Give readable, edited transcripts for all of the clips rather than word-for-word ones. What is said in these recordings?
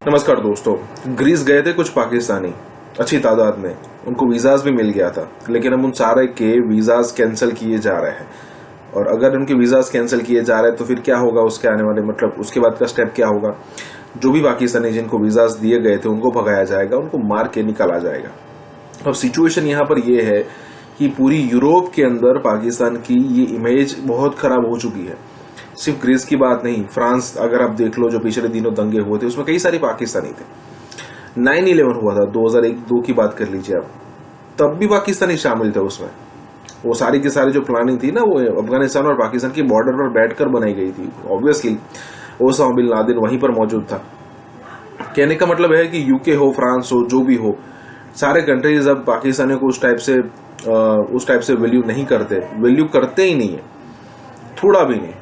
नमस्कार दोस्तों। ग्रीस गए थे कुछ पाकिस्तानी अच्छी तादाद में, उनको वीज़ाज भी मिल गया था, लेकिन अब उन सारे के वीज़ाज कैंसिल किए जा रहे हैं। और अगर उनके वीज़ाज कैंसिल किए जा रहे हैं तो फिर क्या होगा, उसके आने वाले मतलब उसके बाद का स्टेप क्या होगा। जो भी पाकिस्तानी जिनको वीज़ाज दिए गए थे उनको भगाया जाएगा, उनको मार के निकाला जाएगा। अब सिचुएशन यहाँ पर यह है कि पूरी यूरोप के अंदर पाकिस्तान की ये इमेज बहुत खराब हो चुकी है। सिर्फ ग्रीस की बात नहीं, फ्रांस अगर आप देख लो, जो पिछले दिनों दंगे हुए थे उसमें कई सारे पाकिस्तानी थे। 9/11 हुआ था 2001-2 की बात कर लीजिए आप, तब भी पाकिस्तानी शामिल थे उसमें। वो सारी की सारी जो प्लानिंग थी ना, वो अफगानिस्तान और पाकिस्तान की बॉर्डर पर बैठकर बनाई गई थी। ऑब्वियसली ओसामा बिन लादेन वहीं पर मौजूद था। कहने का मतलब है कि यूके हो, फ्रांस हो, जो भी हो, सारे कंट्रीज अब पाकिस्तानियों को उस टाइप से वैल्यू नहीं करते, वैल्यू करते ही नहीं है, थोड़ा भी नहीं।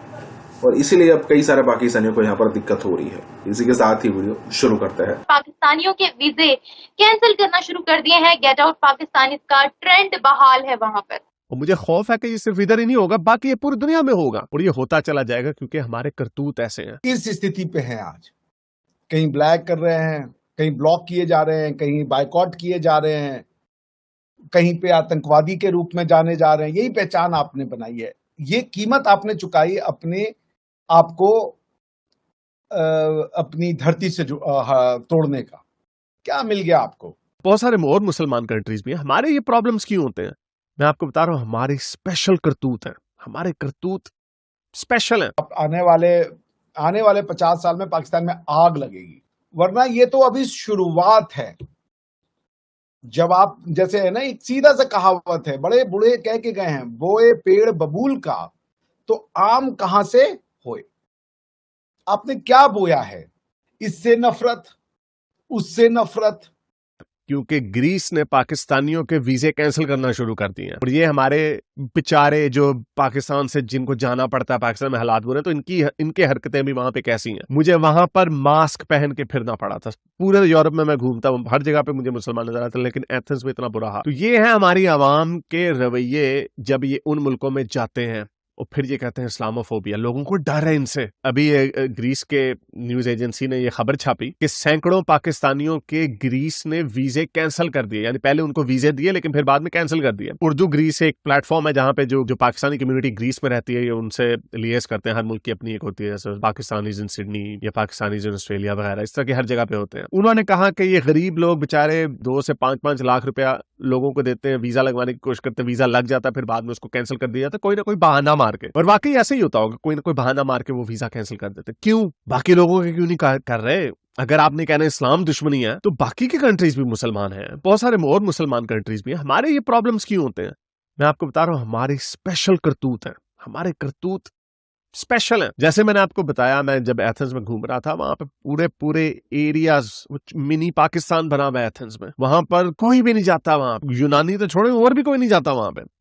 और इसीलिए अब कई सारे पाकिस्तानियों को यहाँ पर दिक्कत हो रही है। इसी के साथ ही वीडियो शुरू करते हैं। पाकिस्तानियों के वीजे कैंसिल करना शुरू कर दिए हैं। गेट आउट पाकिस्तान का ट्रेंड बहाल है वहां पर। और मुझे खौफ है कि ये सिर्फ इधर ही नहीं होगा, बाकी ये पूरी दुनिया में होगा और ये होता चला जाएगा, क्योंकि हमारे करतूत ऐसे हैं। इस स्थिति पे हैं आज। कहीं ब्लैक कर रहे हैं, कहीं ब्लॉक किए जा रहे हैं, कहीं बायकॉट किए जा रहे हैं, कहीं पे आतंकवादी के रूप में जाने जा रहे हैं। यही पहचान आपने बनाई है, ये कीमत आपने चुकाई अपने आपको अपनी धरती से तोड़ने का। क्या मिल गया आपको? बहुत सारे और मुसलमान कंट्रीज भी हैं। हमारे ये प्रॉब्लम्स क्यों होते हैं, मैं आपको बता रहा हूं। हमारे स्पेशल करतूत हैं, हमारे करतूत स्पेशल हैं। आने वाले 50 साल में पाकिस्तान में आग लगेगी, वरना ये तो अभी शुरुआत है। जब आप जैसे है ना, एक सीधा सा कहावत है, बड़े बूढ़े कह के गए हैं, बोए पेड़ बबूल का तो आम कहां से होए। आपने क्या बोया है? इससे नफरत, उससे नफरत। क्योंकि ग्रीस ने पाकिस्तानियों के वीजे कैंसिल करना शुरू कर दिए हैं और ये हमारे बेचारे जो पाकिस्तान से जिनको जाना पड़ता है, पाकिस्तान में हालात बुरे हैं, तो इनकी हरकतें भी वहां पे कैसी हैं। मुझे वहां पर मास्क पहन के फिरना पड़ा था। पूरे यूरोप में मैं घूमता हूं, हर जगह पे मुझे मुसलमान नजर आते हैं, लेकिन एथेंस में इतना बुरा हाल। तो ये है हमारी आवाम के रवैये जब ये उन मुल्कों में जाते हैं और फिर ये कहते हैं इस्लामोफोबिया। लोगों को डर है इनसे। अभी ग्रीस के न्यूज एजेंसी ने ये खबर छापी कि सैकड़ों पाकिस्तानियों के ग्रीस ने वीजे कैंसिल कर दिए, यानी पहले उनको वीजे दिए लेकिन फिर बाद में कैंसिल कर दिए। उर्दू ग्रीस एक प्लेटफॉर्म है जहां पे जो पाकिस्तानी कम्युनिटी ग्रीस में रहती है, ये उनसे लिएज करते हैं। हर मुल्क की अपनी एक होती है, जैसे पाकिस्तानीज इन सिडनी या पाकिस्तानीज इन ऑस्ट्रेलिया वगैरह, इस तरह की हर जगह पे होते हैं। उन्होंने कहा कि ये गरीब लोग बेचारे 2 से 5-5 लाख रुपया लोगों को देते हैं, वीजा लगवाने की कोशिश करते हैं, वीजा लग जाता है, फिर बाद में उसको कैंसिल कर दिया जाता है, कोई ना कोई बहाना मार के। और वाकई ऐसे ही होता होगा, कोई ना कोई बहाना मार के वो वीजा कैंसिल कर देते। क्यों? बाकी लोगों के क्यों नहीं कर रहे? अगर आपने कहना इस्लाम दुश्मनी है, तो बाकी के कंट्रीज भी मुसलमान हैं, बहुत सारे और मुसलमान कंट्रीज भी हैं। हमारे ये प्रॉब्लम्स क्यों होते हैं, मैं आपको बता रहा हूं। हमारे स्पेशल करतूत हैं, हमारे करतूत स्पेशल है। जैसे मैंने आपको बताया, मैं जब एथेंस में घूम रहा था, वहां पे पूरे एरियाज मिनी पाकिस्तान बना हुआ है एथेंस में। वहां पर कोई भी नहीं जाता, वहां यूनानी तो छोड़े और भी कोई नहीं जाता वहां पे।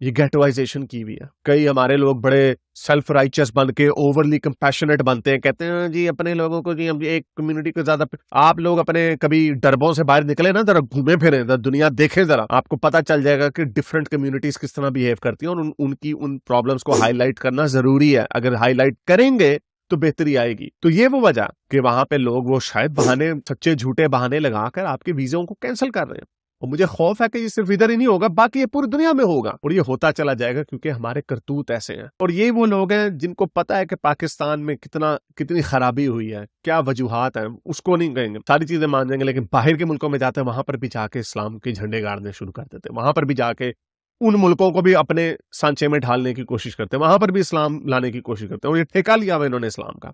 ये गेटोइजेशन की हुई है। कई हमारे लोग बड़े सेल्फ राइचस बन के ओवरली कंपैशनेट बनते हैं, कहते हैं जी अपने लोगों को, जी हम एक कम्युनिटी को ज्यादा। आप लोग अपने कभी डरबों से बाहर निकले ना, जरा घूमे फिरे, जरा दुनिया देखें, जरा आपको पता चल जाएगा कि डिफरेंट कम्युनिटीज किस तरह बिहेव करती हैं, और उनकी उन प्रॉब्लम्स को हाईलाइट करना जरूरी है। अगर हाईलाइट करेंगे तो बेहतरी आएगी। तो ये वो वजह कि वहां पे लोग वो शायद बहाने, सच्चे झूठे बहाने लगाकर आपके वीजों को कैंसिल कर रहे हैं। और मुझे खौफ है कि ये सिर्फ इधर ही नहीं होगा, बाकी ये पूरी दुनिया में होगा और ये होता चला जाएगा, क्योंकि हमारे करतूत ऐसे हैं। और ये वो लोग हैं जिनको पता है कि पाकिस्तान में कितनी खराबी हुई है, क्या वजूहात हैं, उसको नहीं कहेंगे, सारी चीजें मान जाएंगे, लेकिन बाहर के मुल्कों में जाते हैं, वहां पर भी जाके इस्लाम के झंडे गाड़ने शुरू कर देते हैं। वहां पर भी जाके उन मुल्कों को भी अपने सांचे में ढालने की कोशिश करते हैं, वहां पर भी इस्लाम लाने की कोशिश करते हैं। और ये ठेका लिया हुआ इन्होंने इस्लाम का,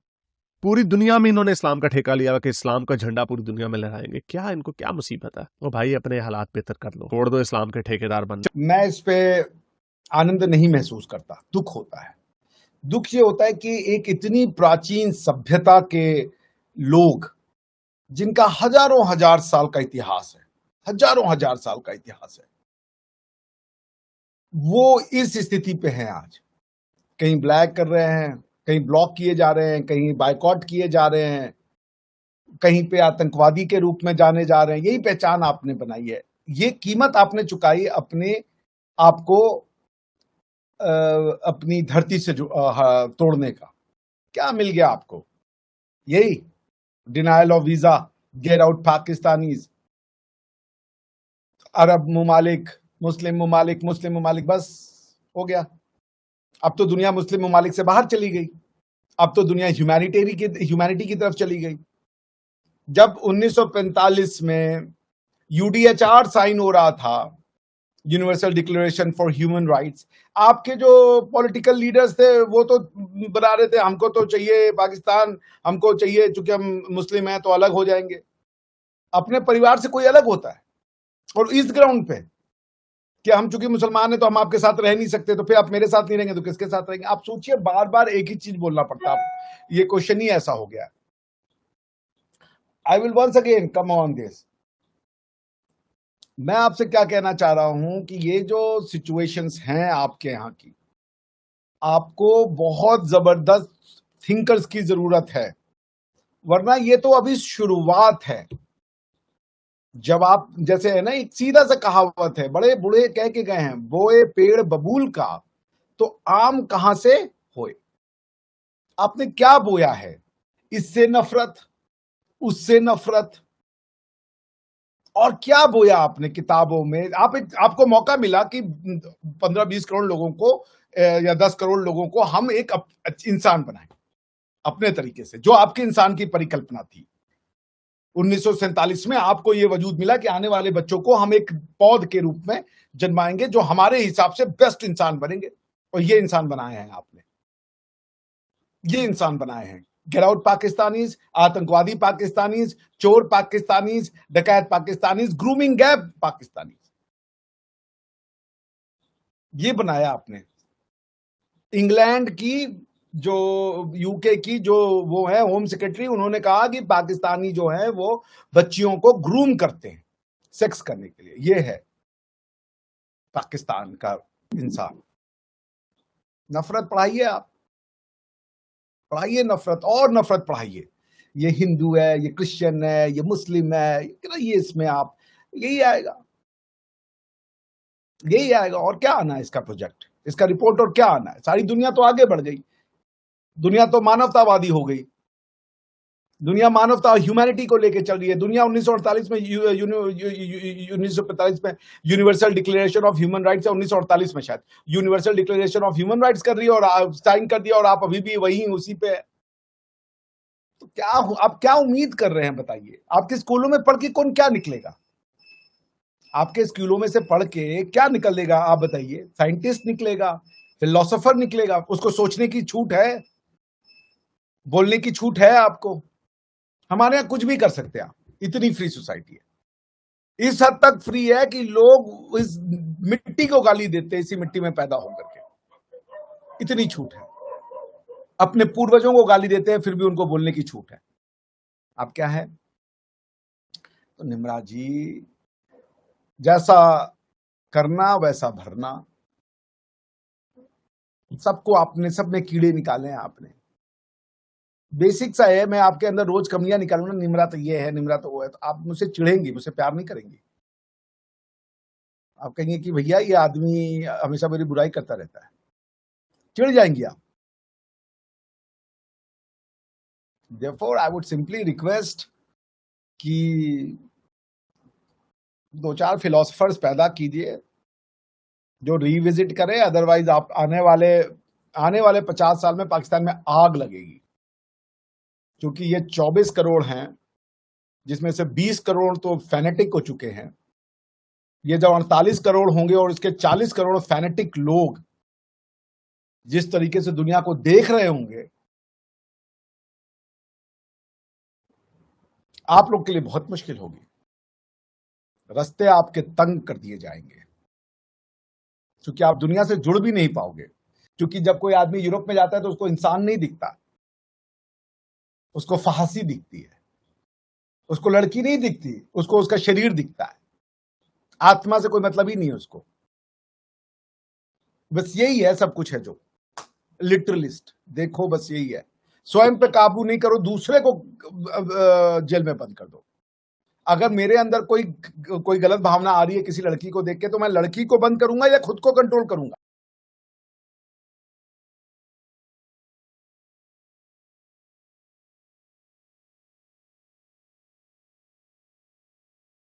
पूरी दुनिया में इन्होंने इस्लाम का ठेका लिया कि इस्लाम का झंडा पूरी दुनिया में लहराएंगे। क्या इनको क्या मुसीबत है? वो भाई अपने हालात बेहतर कर लो, छोड़ दो इस्लाम के ठेकेदार बन। मैं इस पे आनंद नहीं महसूस करता, दुख होता है। दुख ये होता है कि एक इतनी प्राचीन सभ्यता के लोग, जिनका हजारों हजार साल का इतिहास है, हजारों हजार साल का इतिहास है, वो इस स्थिति पे हैं आज। कहीं ब्लैक कर रहे हैं, कहीं ब्लॉक किए जा रहे हैं, कहीं बायकॉट किए जा रहे हैं, कहीं पे आतंकवादी के रूप में जाने जा रहे हैं। यही पहचान आपने बनाई है, ये कीमत आपने चुकाई अपने आपको अपनी धरती से तोड़ने का। क्या मिल गया आपको? यही denial of visa, get out Pakistanis, अरब ममालिक, मुस्लिम ममालिक, बस हो गया। अब तो दुनिया मुस्लिम ममालिक से बाहर चली गई, अब तो दुनिया ह्यूमैनिटी की तरफ चली गई। जब 1945 में यूडीएचआर साइन हो रहा था, universal declaration for human rights, आपके जो पॉलिटिकल लीडर्स थे वो तो बना रहे थे हमको तो चाहिए पाकिस्तान, हमको चाहिए, चूंकि हम मुस्लिम हैं तो अलग हो जाएंगे। अपने परिवार से कोई अलग होता है, और इस ग्राउंड पे कि हम चूंकि मुसलमान हैं तो हम आपके साथ रह नहीं सकते, तो फिर आप मेरे साथ नहीं रहेंगे तो किसके साथ रहेंगे? आप सोचिए, बार बार एक ही चीज बोलना पड़ता है। ये क्वेश्चन ही ऐसा हो गया। I will once again come on this. मैं आपसे क्या कहना चाह रहा हूं कि ये जो सिचुएशंस हैं आपके यहां की, आपको बहुत जबरदस्त थिंकर्स की जरूरत है, वरना ये तो अभी शुरुआत है। जब आप, जैसे है ना, एक सीधा सा कहावत है, बड़े बूढ़े कह के गए हैं, बोए पेड़ बबूल का तो आम कहां से होए। आपने क्या बोया है? इससे नफरत, उससे नफरत, और क्या बोया आपने किताबों में? आपको मौका मिला कि 15-20 करोड़ लोगों को या 10 करोड़ लोगों को हम एक इंसान बनाएं अपने तरीके से, जो आपके इंसान की परिकल्पना थी। 1947 में आपको यह वजूद मिला कि आने वाले बच्चों को हम एक पौध के रूप में जन्माएंगे जो हमारे हिसाब से बेस्ट इंसान बनेंगे, और ये इंसान बनाए हैं आपने, ये इंसान बनाए हैं। गेट आउट पाकिस्तानीज, आतंकवादी पाकिस्तानीज, चोर पाकिस्तानीज, डकैत पाकिस्तानीज, ग्रूमिंग गैप पाकिस्तानीज, ये बनाया आपने। इंग्लैंड की जो, यूके की जो वो है होम सेक्रेटरी, उन्होंने कहा कि पाकिस्तानी जो है वो बच्चियों को ग्रूम करते हैं सेक्स करने के लिए। ये है पाकिस्तान का इंसान। नफरत पढ़ाइए, आप पढ़ाइए नफरत, और नफरत पढ़ाइए। ये हिंदू है, ये क्रिश्चियन है, ये मुस्लिम है, ये इसमें आप, यही आएगा, यही आएगा। और क्या आना है इसका प्रोजेक्ट, इसका रिपोर्ट, और क्या आना है? सारी दुनिया तो आगे बढ़ गई, दुनिया तो मानवतावादी हो गई, दुनिया मानवता ह्यूमैनिटी को लेकर चल रही है। दुनिया 1948 में 1945 में universal declaration of human rights है, 1948 में शायद universal declaration of human rights कर रही है, और साइन कर दिया, और आप अभी भी वही उसी पे है। तो क्या आप क्या उम्मीद कर रहे हैं बताइए? आपके स्कूलों में पढ़ के कौन क्या निकलेगा? आपके स्कूलों में से पढ़ के क्या निकलेगा आप बताइए? साइंटिस्ट निकलेगा, फिलोसोफर निकलेगा, उसको सोचने की छूट है, बोलने की छूट है आपको। हमारे यहां कुछ भी कर सकते हैं आप, इतनी फ्री सोसाइटी है। इस हद तक फ्री है कि लोग इस मिट्टी को गाली देते हैं, इसी मिट्टी में पैदा होकर के, इतनी छूट है। अपने पूर्वजों को गाली देते हैं, फिर भी उनको बोलने की छूट है। आप क्या है? तो निम्रा जी, जैसा करना वैसा भरना। सबको आपने, सब में कीड़े निकाले हैं आपने। बेसिक सा है, मैं आपके अंदर रोज कमियां निकालूंगा, निम्रा तो ये है, निम्रा तो वो है, तो आप मुझसे चिढ़ेंगी, मुझसे प्यार नहीं करेंगी। आप कहेंगे कि भैया ये आदमी हमेशा मेरी बुराई करता रहता है, चिढ़ जाएंगी आप। Therefore, I would simply request कि 2-4 फिलोसफर्स पैदा कीजिए जो रिविजिट करें, अदरवाइज आप आने वाले 50 साल में पाकिस्तान में आग लगेगी। क्योंकि ये 24 करोड़ हैं, जिसमें से 20 करोड़ तो फैनेटिक हो चुके हैं। ये जब 48 करोड़ होंगे और इसके 40 करोड़ फैनेटिक लोग जिस तरीके से दुनिया को देख रहे होंगे, आप लोग के लिए बहुत मुश्किल होगी। रास्ते आपके तंग कर दिए जाएंगे, क्योंकि आप दुनिया से जुड़ भी नहीं पाओगे। क्योंकि जब कोई आदमी यूरोप में जाता है तो उसको इंसान नहीं दिखता, उसको फहासी दिखती है, उसको लड़की नहीं दिखती, उसको उसका शरीर दिखता है। आत्मा से कोई मतलब ही नहीं है उसको। बस यही है, सब कुछ है जो लिटरलिस्ट। देखो बस यही है, स्वयं पे काबू नहीं करो, दूसरे को जेल में बंद कर दो। अगर मेरे अंदर कोई गलत भावना आ रही है किसी लड़की को देख के, तो मैं लड़की को बंद करूंगा या खुद को कंट्रोल करूंगा?